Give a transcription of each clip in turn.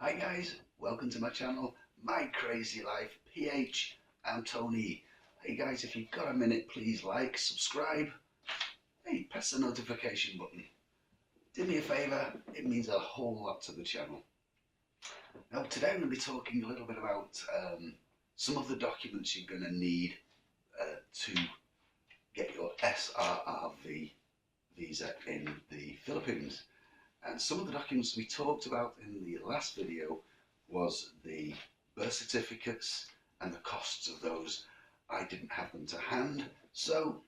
Hi guys, welcome to my channel, My Crazy Life PH. I'm Tony. Hey guys, if you've got a minute, please like, subscribe, hey, press the notification button. Do me a favour, it means a whole lot to the channel. Now today I'm going to be talking a little bit about some of the documents you're going to need to get your SRRV visa in the Philippines. And some of the documents we talked about in the last video was the birth certificates and the costs of those. I didn't have them to hand, so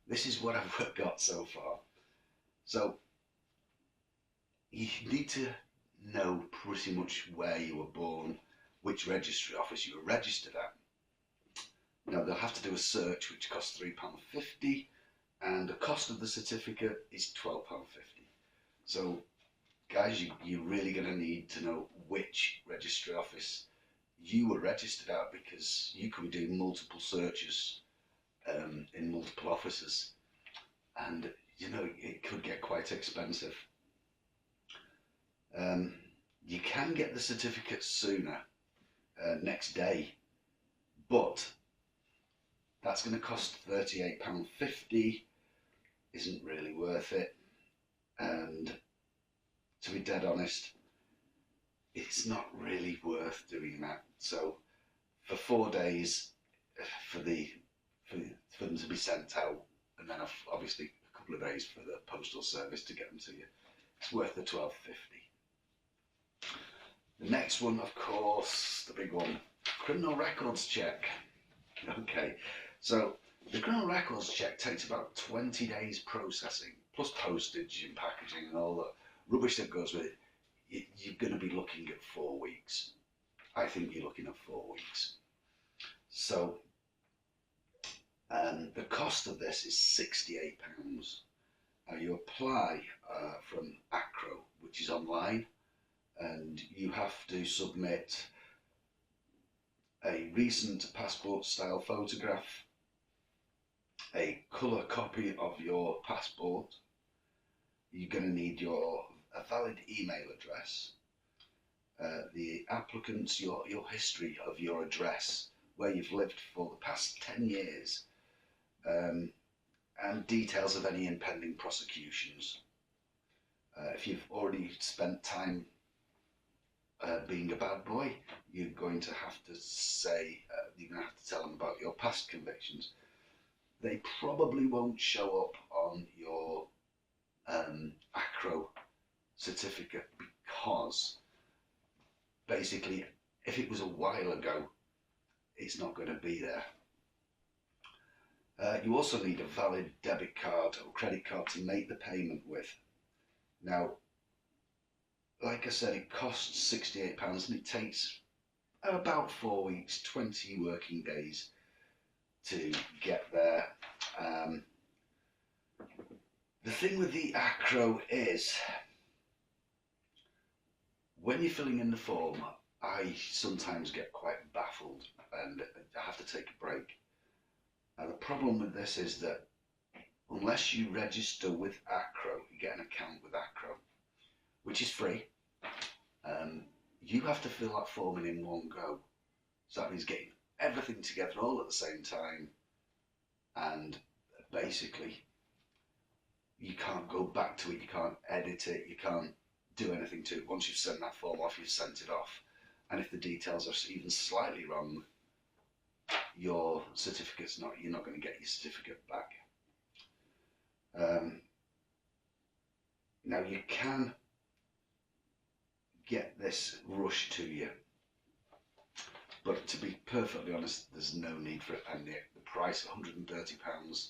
this is what I've got so far. So you need to know pretty much where you were born, which registry office you were registered at. Now they'll have to do a search which costs £3.50 and the cost of the certificate is £12.50. So guys, you're really going to need to know which registry office you were registered at, because you could be doing multiple searches in multiple offices, and you know it could get quite expensive. You can get the certificate sooner, next day, but that's going to cost £38.50. Isn't really worth it. And to be dead honest, it's not really worth doing that. So for 4 days for them to be sent out, and then obviously a couple of days for the postal service to get them to you, it's worth the £12.50. The next one, of course, the big one, criminal records check. Okay, so the criminal records check takes about 20 days processing, plus postage and packaging and all the rubbish that goes with it. You're going to be looking at 4 weeks. I think you're looking at 4 weeks. So the cost of this is £68. Now you apply from ACRO, which is online, and you have to submit a recent passport style photograph, a colour copy of your passport. You're going to need a valid email address, the applicant's your history of your address, where you've lived for the past 10 years, and details of any impending prosecutions. If you've already spent time being a bad boy, you're going to have to say, you're going to have to tell them about your past convictions. They probably won't show up on your ACRO certificate, because basically if it was a while ago, it's not going to be there. You also need a valid debit card or credit card to make the payment with. Now, like I said, it costs £68 and it takes about 4 weeks, 20 working days to get there. The thing with the ACRO is, when you're filling in the form, I sometimes get quite baffled and I have to take a break. Now the problem with this is that unless you register with ACRO, you get an account with ACRO, which is free, you have to fill that form in one go. So that means getting everything together all at the same time, and basically you can't go back to it, you can't edit it, you can't do anything to it. Once you've sent that form off, you've sent it off, and if the details are even slightly wrong, your certificate's not, you're not going to get your certificate back. Now you can get this rushed to you, but to be perfectly honest, there's no need for it, and the price, £130,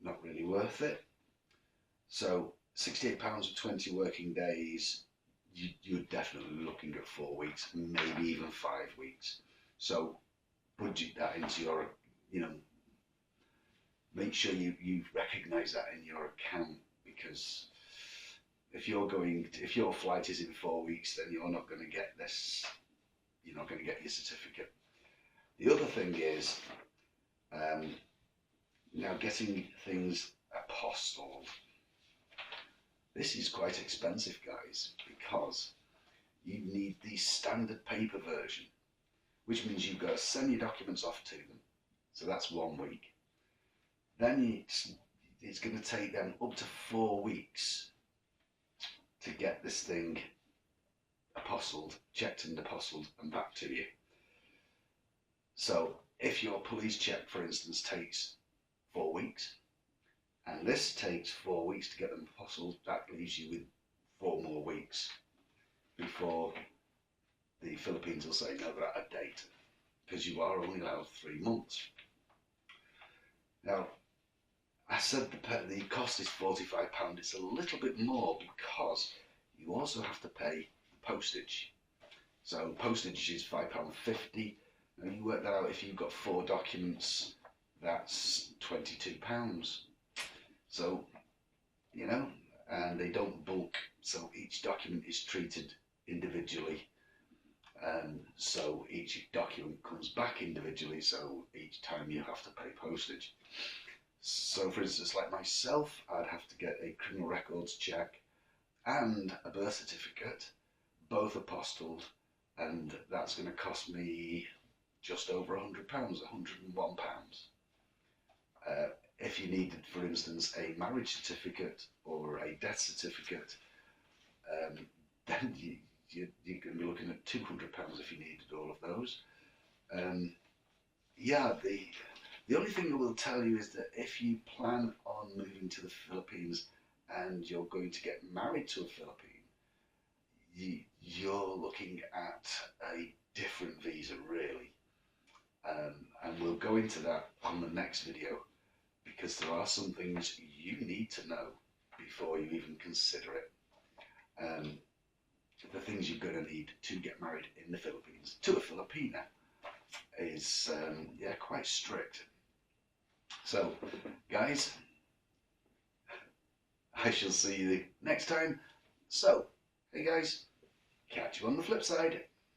not really worth it. So £68 for 20 working days, you're definitely looking at 4 weeks, maybe even 5 weeks. So budget that into your, make sure you recognise that in your account, because if your flight is in 4 weeks, then you're not going to get this, you're not going to get your certificate. The other thing is, now getting things apostilled. This is quite expensive, guys, because you need the standard paper version, which means you've got to send your documents off to them. So that's 1 week. Then it's going to take them up to 4 weeks to get this thing apostilled, checked and apostilled, and back to you. So if your police check, for instance, takes 4 weeks, and this takes 4 weeks to get them apostilled, that leaves you with 4 more weeks before the Philippines will say, no, they're out of date, because you are only allowed 3 months. Now, I said the cost is £45. It's a little bit more because you also have to pay postage. So postage is £5.50. And you work that out, if you've got 4 documents, that's £22. So, you know, and they don't bulk, so each document is treated individually. So each document comes back individually, so each time you have to pay postage. So for instance, like myself, I'd have to get a criminal records check and a birth certificate, both apostilled, and that's going to cost me just over £100, £101. If you needed, for instance, a marriage certificate or a death certificate, then you're going to be looking at £200 if you needed all of those. Yeah, the only thing I will tell you is that if you plan on moving to the Philippines and you're going to get married to a Philippine, you're looking at a different visa, really. And we'll go into that on the next video, because there are some things you need to know before you even consider it. The things you're going to need to get married in the Philippines to a Filipina is yeah, quite strict. So guys, I shall see you next time. So hey guys, catch you on the flip side.